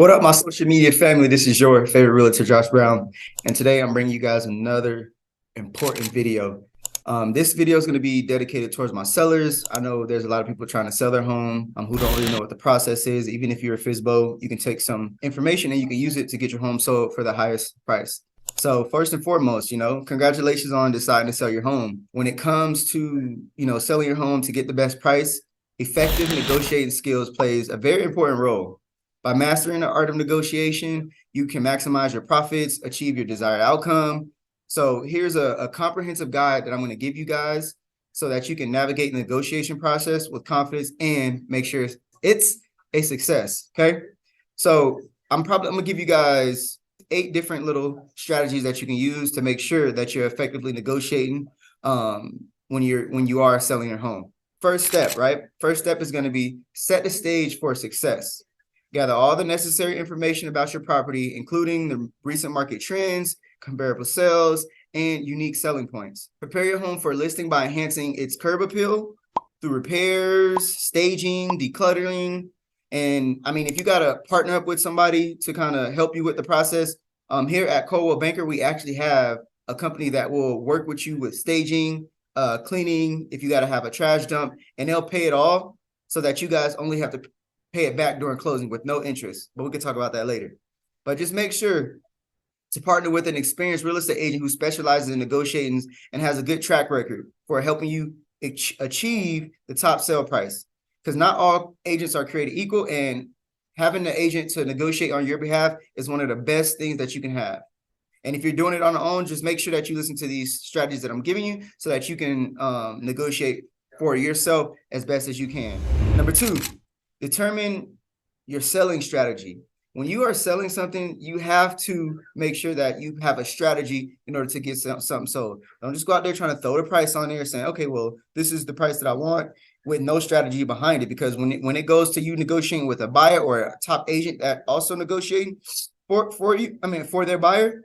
What up, my social media family? This is your favorite realtor, Josh.brown, and today I'm bringing you guys another important video. This video is going to be dedicated towards my sellers. I know there's a lot of people trying to sell their home who don't really know what the process is. Even if you're a FISBO, you can take some information and you can use it to get your home sold for the highest price. So first and foremost, congratulations on deciding to sell your home. When it comes to, selling your home to get the best price, effective negotiating skills plays a very important role. By mastering the art of negotiation, you can maximize your profits, achieve your desired outcome. So here's a comprehensive guide that I'm going to give you guys so that you can navigate the negotiation process with confidence and make sure it's a success. Okay. So I'm going to give you guys 8 different little strategies that you can use to make sure that you're effectively negotiating when you are selling your home. First step, right? First step is going to be set the stage for success. Gather all the necessary information about your property, including the recent market trends, comparable sales, and unique selling points. Prepare your home for listing by enhancing its curb appeal through repairs, staging, decluttering. And I mean, if you got to partner up with somebody to kind of help you with the process, here at Coldwell Banker, we actually have a company that will work with you with staging, cleaning, if you got to have a trash dump, and they'll pay it all so that you guys only have to pay it back during closing with no interest, but we can talk about that later. But just make sure to partner with an experienced real estate agent who specializes in negotiating and has a good track record for helping you achieve the top sale price. Because not all agents are created equal, and having the agent to negotiate on your behalf is one of the best things that you can have. And if you're doing it on your own, just make sure that you listen to these strategies that I'm giving you so that you can negotiate for yourself as best as you can. Number 2, determine your selling strategy. When you are selling something, you have to make sure that you have a strategy in order to get something sold. Don't just go out there trying to throw the price on there saying, okay, well, this is the price that I want with no strategy behind it. Because when it goes to you negotiating with a buyer or a top agent that also negotiating for their buyer,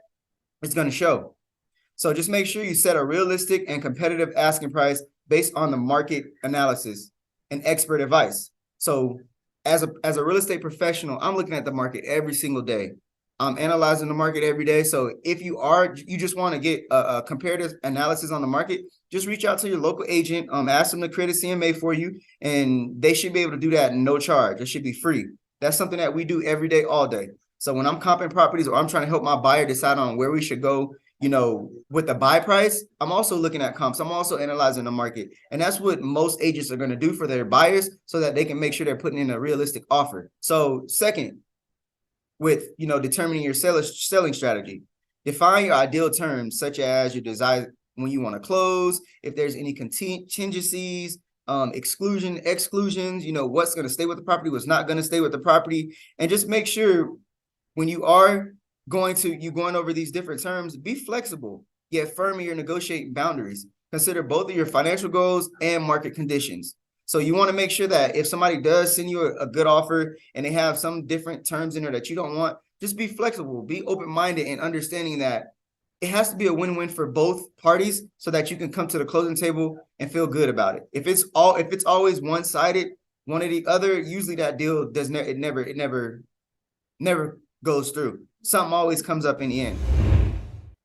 it's going to show. So just make sure you set a realistic and competitive asking price based on the market analysis and expert advice. So as a real estate professional, I'm looking at the market every single day. I'm analyzing the market every day. So if you just want to get a comparative analysis on the market, just reach out to your local agent, ask them to create a CMA for you, and they should be able to do that at no charge. It should be free. That's something that we do every day, all day. So when I'm comping properties or I'm trying to help my buyer decide on where we should go, with the buy price, I'm also looking at comps. I'm also analyzing the market. And that's what most agents are going to do for their buyers so that they can make sure they're putting in a realistic offer. So second, with, determining your selling strategy, define your ideal terms, such as your desire when you want to close, if there's any contingencies, exclusions, what's going to stay with the property, what's not going to stay with the property. And just make sure when you are going over these different terms, be flexible, yet firm in your negotiating boundaries. Consider both of your financial goals and market conditions. So you want to make sure that if somebody does send you a good offer and they have some different terms in there that you don't want, just be flexible, be open-minded, and understanding that it has to be a win-win for both parties so that you can come to the closing table and feel good about it. If it's always one-sided, one or the other, usually that deal never goes through. Something always comes up in the end.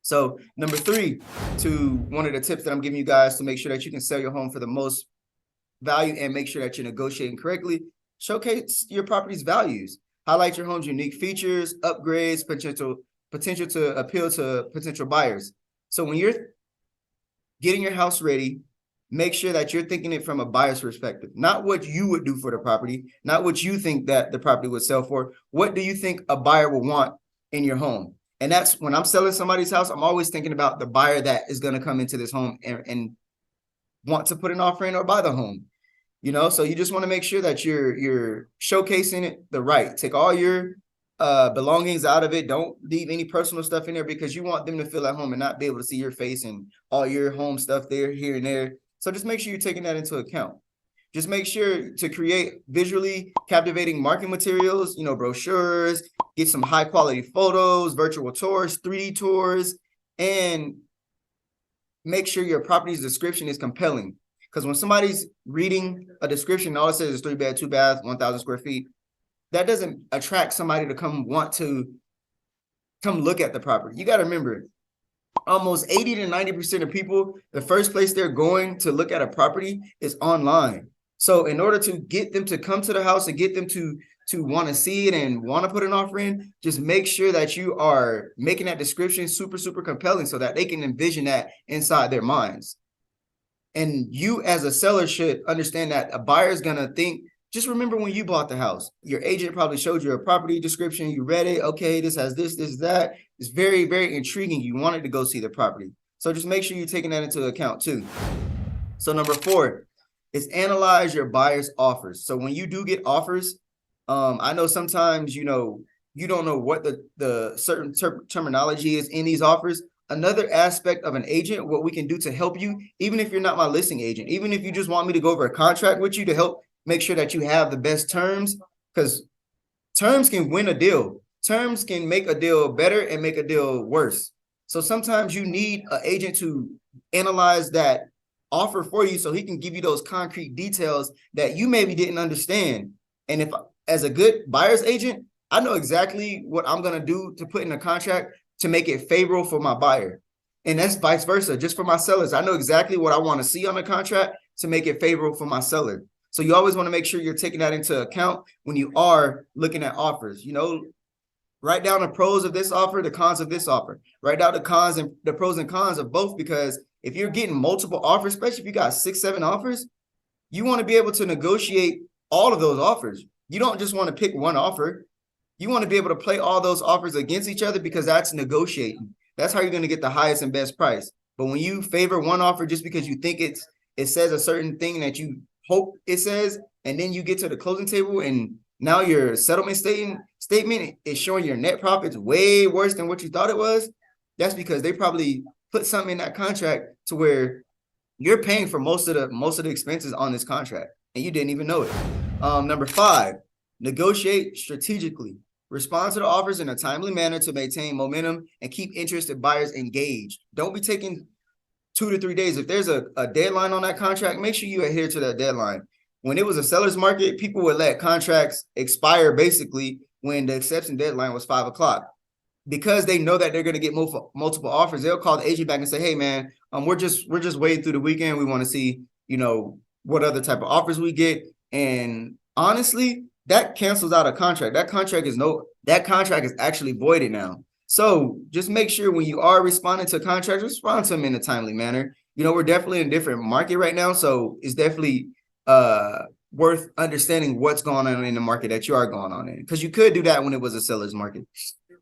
So number 3, to one of the tips that I'm giving you guys to make sure that you can sell your home for the most value and make sure that you're negotiating correctly, showcase your property's values. Highlight your home's unique features, upgrades, potential to appeal to potential buyers. So when you're getting your house ready, make sure that you're thinking it from a buyer's perspective, not what you would do for the property, not what you think that the property would sell for. What do you think a buyer will want in your home? And that's when I'm selling somebody's house, I'm always thinking about the buyer that is going to come into this home and want to put an offer in or buy the home. So you just want to make sure that you're showcasing it the right. Take all your belongings out of it. Don't leave any personal stuff in there because you want them to feel at home and not be able to see your face and all your home stuff there, here and there. So just make sure you're taking that into account. Just make sure to create visually captivating marketing materials, brochures, get some high quality photos, virtual tours, 3D tours, and make sure your property's description is compelling. Because when somebody's reading a description, all it says is 3 bed, 2 bath, 1,000 square feet. that doesn't attract somebody to want to come look at the property. You got to remember, almost 80 to 90% of people, the first place they're going to look at a property is online. So in order to get them to come to the house and get them to want to see it and want to put an offer in, just make sure that you are making that description super, super compelling so that they can envision that inside their minds. And you as a seller should understand that a buyer is going to think, just remember when you bought the house, your agent probably showed you a property description. You read it. Okay, this has this, that. It's very, very intriguing. You wanted to go see the property. So just make sure you're taking that into account too. So number 4 is analyze your buyer's offers. So when you do get offers, I know sometimes, you don't know what the certain terminology is in these offers. Another aspect of an agent, what we can do to help you, even if you're not my listing agent, even if you just want me to go over a contract with you to help make sure that you have the best terms, because terms can win a deal. Terms can make a deal better and make a deal worse. So sometimes you need an agent to analyze that offer for you so he can give you those concrete details that you maybe didn't understand. And if, as a good buyer's agent, I know exactly what I'm going to do to put in a contract to make it favorable for my buyer. And that's vice versa. Just for my sellers, I know exactly what I want to see on the contract to make it favorable for my seller. So you always want to make sure you're taking that into account when you are looking at offers. Write down the pros of this offer, the cons of this offer. Write down the cons and the pros and cons of both, because if you're getting multiple offers, especially if you got 6, 7 offers, you want to be able to negotiate all of those offers. You don't just want to pick one offer. You want to be able to play all those offers against each other, because that's negotiating. That's how you're going to get the highest and best price. But when you favor one offer just because you think it says a certain thing that you hope it says, and then you get to the closing table and now your settlement statement is showing your net profits way worse than what you thought it was, that's because they probably put something in that contract to where you're paying for most of the expenses on this contract and you didn't even know it. Number 5, negotiate strategically. Respond to the offers in a timely manner to maintain momentum and keep interested buyers engaged. Don't be taking 2 to 3 days. If there's a deadline on that contract, make sure you adhere to that deadline. When it was a seller's market, people would let contracts expire basically when the exception deadline was 5 o'clock. Because they know that they're going to get multiple offers, they'll call the agent back and say, hey, man, we're just waiting through the weekend. We want to see, what other type of offers we get. And honestly, that cancels out a contract. That contract is actually voided now. So just make sure when you are responding to contracts, respond to them in a timely manner. We're definitely in a different market right now. So it's definitely worth understanding what's going on in the market that you are going on in, because you could do that when it was a seller's market.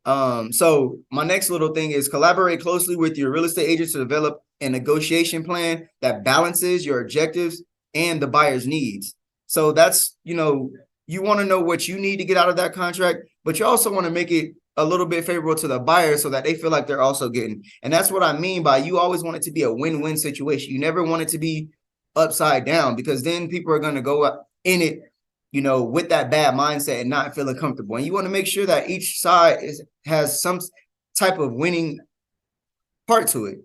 So my next little thing is collaborate closely with your real estate agent to develop a negotiation plan that balances your objectives and the buyer's needs. So that's, you want to know what you need to get out of that contract, but you also want to make it a little bit favorable to the buyer so that they feel like they're also getting. And that's what I mean by you always want it to be a win-win situation. You never want it to be upside down, because then people are going to go up in it, with that bad mindset and not feeling comfortable. And you want to make sure that each side has some type of winning part to it.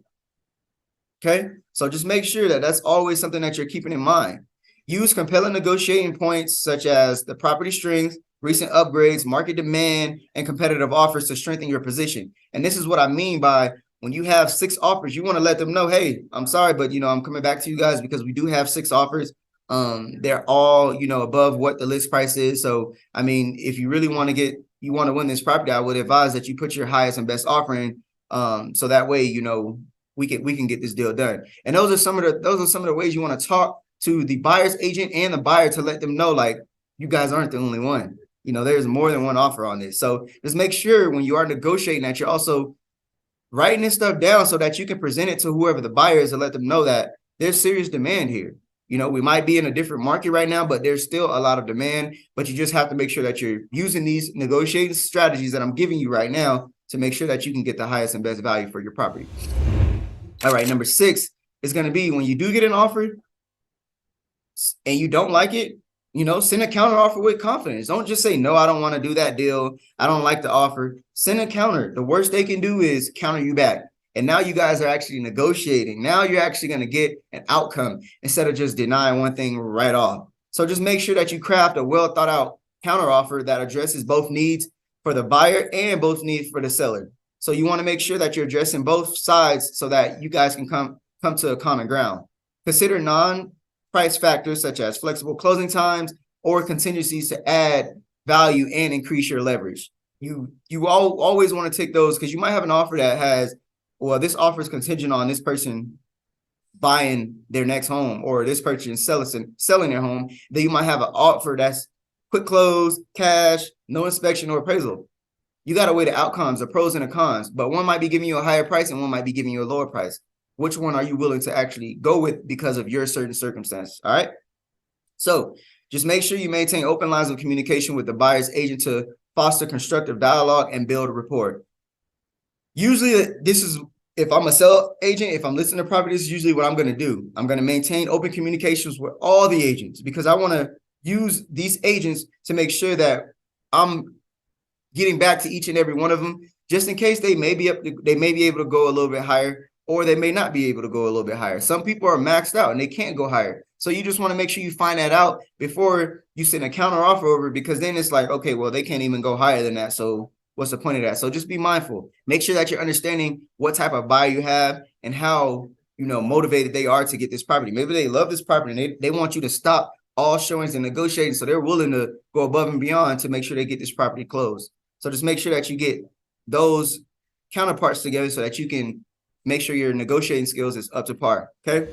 Okay. So just make sure that that's always something that you're keeping in mind. Use compelling negotiating points such as the property strength, recent upgrades, market demand, and competitive offers to strengthen your position. And this is what I mean by when you have 6 offers, you want to let them know, hey, I'm sorry, but, I'm coming back to you guys because we do have 6 offers. They're all, above what the list price is. So, if you really want to win this property, I would advise that you put your highest and best offer in. So that way, we can get this deal done. And those are some of the ways you want to talk to the buyer's agent and the buyer to let them know, like, you guys aren't the only one. There's more than one offer on this. So just make sure when you are negotiating that you're also writing this stuff down so that you can present it to whoever the buyer is and let them know that there's serious demand here. We might be in a different market right now, but there's still a lot of demand. But you just have to make sure that you're using these negotiating strategies that I'm giving you right now to make sure that you can get the highest and best value for your property. All right, number 6 is going to be when you do get an offer and you don't like it, send a counter offer with confidence. Don't just say, no, I don't want to do that deal. I don't like the offer. Send a counter. The worst they can do is counter you back. And now you guys are actually negotiating. Now you're actually going to get an outcome instead of just denying one thing right off. So just make sure that you craft a well thought out counteroffer that addresses both needs for the buyer and both needs for the seller. So you want to make sure that you're addressing both sides so that you guys can come to a common ground. Consider non-price factors such as flexible closing times or contingencies to add value and increase your leverage. You always want to take those because you might have an offer that has, well, this offer is contingent on this person buying their next home or this person selling their home. Then you might have an offer that's quick close, cash, no inspection or appraisal. You got to weigh the outcomes, the pros and the cons, but one might be giving you a higher price and one might be giving you a lower price. Which one are you willing to actually go with because of your certain circumstances? All right. So just make sure you maintain open lines of communication with the buyer's agent to foster constructive dialogue and build a rapport. Usually this is, if I'm a sell agent, if I'm listing a property, this is usually what I'm going to do. I'm going to maintain open communications with all the agents because I want to use these agents to make sure that I'm getting back to each and every one of them, just in case they may be able to go a little bit higher, or they may not be able to go a little bit higher. Some people are maxed out and they can't go higher. So you just want to make sure you find that out before you send a counter offer over, because then it's like, okay, well, they can't even go higher than that. So what's the point of that? So just be mindful. Make sure that you're understanding what type of buyer you have and how, motivated they are to get this property. Maybe they love this property and they want you to stop all showings and negotiating. So they're willing to go above and beyond to make sure they get this property closed. So just make sure that you get those counterparts together so that you can make sure your negotiating skills is up to par. Okay.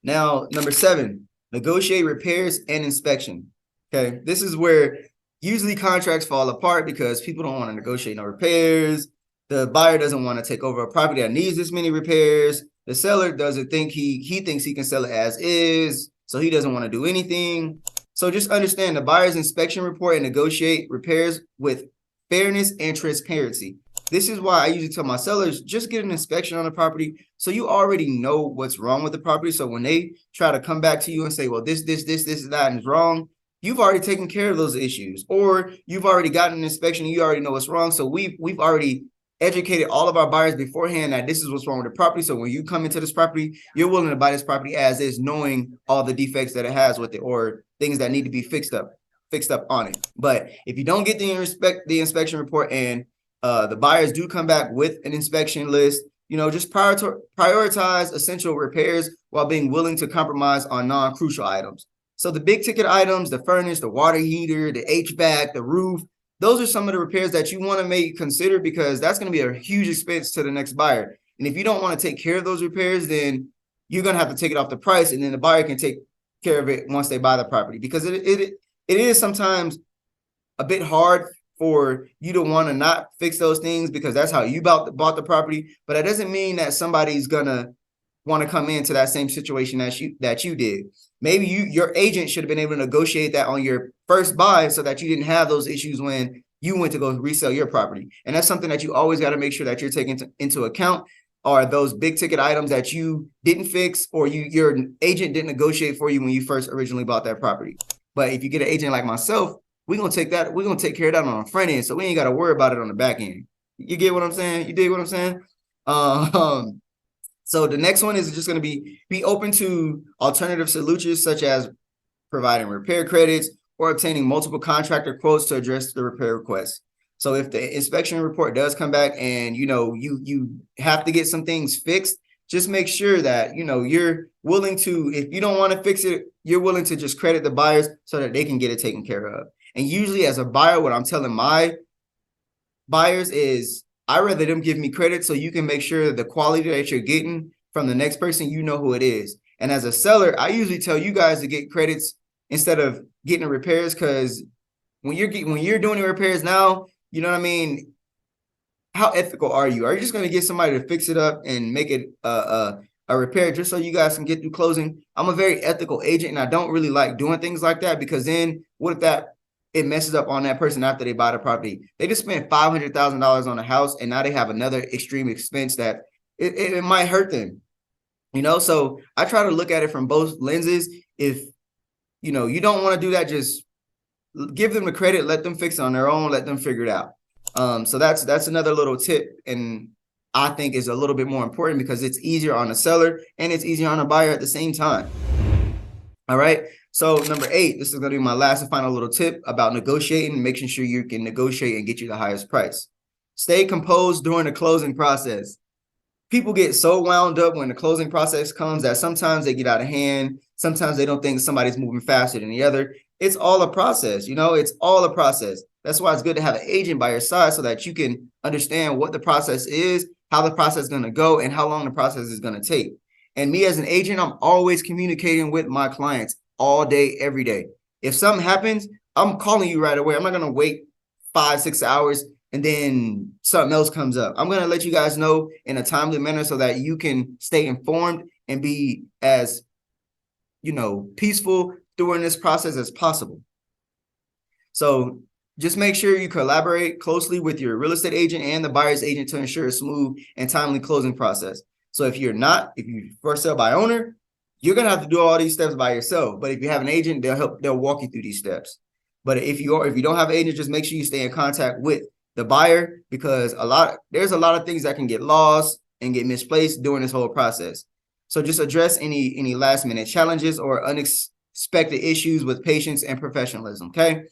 Now, number 7, negotiate repairs and inspection. Okay. This is where usually contracts fall apart because people don't want to negotiate no repairs. The buyer doesn't want to take over a property that needs this many repairs. The seller doesn't think he thinks he can sell it as is, so he doesn't want to do anything. So just understand the buyer's inspection report and negotiate repairs with fairness and transparency. This is why I usually tell my sellers, just get an inspection on the property so you already know what's wrong with the property. So when they try to come back to you and say, well, this, that is wrong, you've already taken care of those issues, or you've already gotten an inspection and you already know what's wrong. So we've already educated all of our buyers beforehand that this is what's wrong with the property. So when you come into this property, you're willing to buy this property as is, knowing all the defects that it has with it or things that need to be fixed up on it. But if you don't get the inspection report and the buyers do come back with an inspection list, just prioritize essential repairs while being willing to compromise on non-crucial items. So the big ticket items, the furnace, the water heater, the HVAC, the roof, those are some of the repairs that you want to consider, because that's going to be a huge expense to the next buyer. And if you don't want to take care of those repairs, then you're going to have to take it off the price, and then the buyer can take care of it once they buy the property, because it is sometimes a bit hard for you to want to not fix those things because that's how you bought the property. But that doesn't mean that somebody's going to want to come into that same situation that you did. Maybe your agent should have been able to negotiate that on your first buy so that you didn't have those issues when you went to go resell your property. And that's something that you always got to make sure that you're taking into account, are those big ticket items that you didn't fix or your agent didn't negotiate for you when you first originally bought that property. But if you get an agent like myself, we're going to take care of that on the front end. So we ain't got to worry about it on the back end. You get what I'm saying? You dig what I'm saying? So the next one is just going to be open to alternative solutions, such as providing repair credits or obtaining multiple contractor quotes to address the repair request. So if the inspection report does come back and, you have to get some things fixed, just make sure that, you're willing to, if you don't want to fix it, you're willing to just credit the buyers so that they can get it taken care of. And usually as a buyer, what I'm telling my buyers is, I'd rather them give me credit so you can make sure that the quality that you're getting from the next person, you know who it is. And as a seller, I usually tell you guys to get credits instead of getting the repairs, because when you're doing the repairs now, you know what I mean? How ethical are you? Are you just going to get somebody to fix it up and make it a repair just so you guys can get through closing? I'm a very ethical agent, and I don't really like doing things like that, because then what if it messes up on that person after they buy the property? They just spent $500,000 on a house, and now they have another extreme expense that it might hurt them. So I try to look at it from both lenses. If you don't want to do that, just give them the credit, let them fix it on their own, let them figure it out. So that's another little tip, and I think is a little bit more important because it's easier on the seller and it's easier on the buyer at the same time. All right. So number 8, this is going to be my last and final little tip about negotiating, making sure you can negotiate and get you the highest price. Stay composed during the closing process. People get so wound up when the closing process comes that sometimes they get out of hand. Sometimes they don't think somebody's moving faster than the other. It's all a process, it's all a process. That's why it's good to have an agent by your side so that you can understand what the process is, how the process is going to go, and how long the process is going to take. And me as an agent, I'm always communicating with my clients all day, every day. If something happens, I'm calling you right away. I'm not going to wait 5-6 hours and then something else comes up. I'm going to let you guys know in a timely manner so that you can stay informed and be as, peaceful during this process as possible. So just make sure you collaborate closely with your real estate agent and the buyer's agent to ensure a smooth and timely closing process. So if you first sell by owner, you're going to have to do all these steps by yourself. But if you have an agent, they'll walk you through these steps. But if you don't have an agent, just make sure you stay in contact with the buyer, because there's a lot of things that can get lost and get misplaced during this whole process. So just address any last minute challenges or unexpected issues with patience and professionalism. Okay.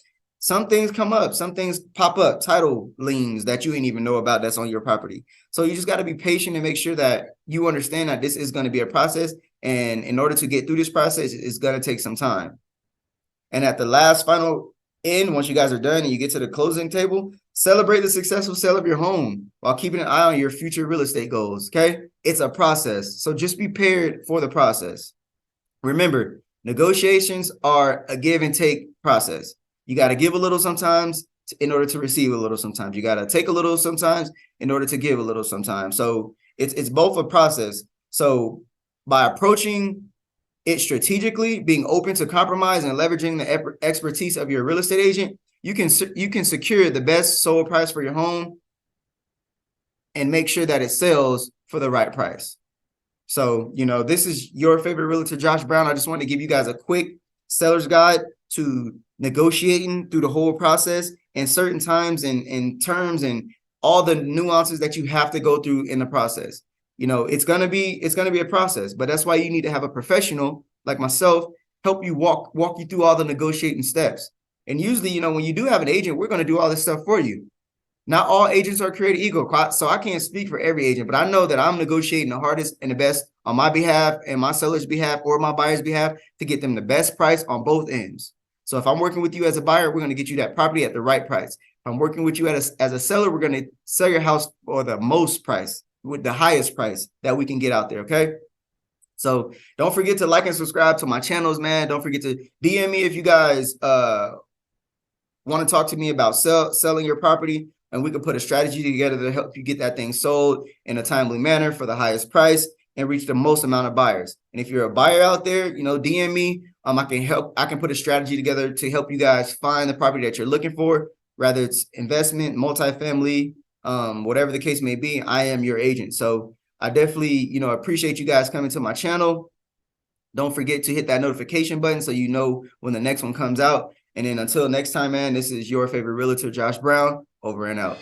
Some things come up, some things pop up, title liens that you didn't even know about that's on your property. So you just got to be patient and make sure that you understand that this is going to be a process. And in order to get through this process, it's going to take some time. And at the last final end, once you guys are done and you get to the closing table, celebrate the successful sale of your home while keeping an eye on your future real estate goals. Okay. It's a process. So just be prepared for the process. Remember, negotiations are a give and take process. You got to give a little sometimes in order to receive a little sometimes. You got to take a little sometimes in order to give a little sometimes. So it's both a process. So by approaching it strategically, being open to compromise and leveraging the expertise of your real estate agent, you can secure the best sold price for your home and make sure that it sells for the right price. So, this is your favorite realtor, Josh Brown. I just wanted to give you guys a quick seller's guide to negotiating through the whole process and certain times and terms and all the nuances that you have to go through in the process. It's gonna be a process, but that's why you need to have a professional like myself help you walk you through all the negotiating steps. And usually, when you do have an agent, we're going to do all this stuff for you. Not all agents are created equal, so I can't speak for every agent, but I know that I'm negotiating the hardest and the best on my behalf and my seller's behalf or my buyer's behalf to get them the best price on both ends. So if I'm working with you as a buyer, we're going to get you that property at the right price. If I'm working with you as a seller, we're going to sell your house for the most price, with the highest price that we can get out there. Okay. So don't forget to like and subscribe to my channels, man. Don't forget to DM me if you guys want to talk to me about selling your property, and we can put a strategy together to help you get that thing sold in a timely manner for the highest price and reach the most amount of buyers. And if you're a buyer out there, DM me. I can put a strategy together to help you guys find the property that you're looking for, whether it's investment, multifamily, whatever the case may be. I am your agent. So I definitely, appreciate you guys coming to my channel. Don't forget to hit that notification button so you know when the next one comes out. And then until next time, man, this is your favorite realtor, Josh Brown, over and out.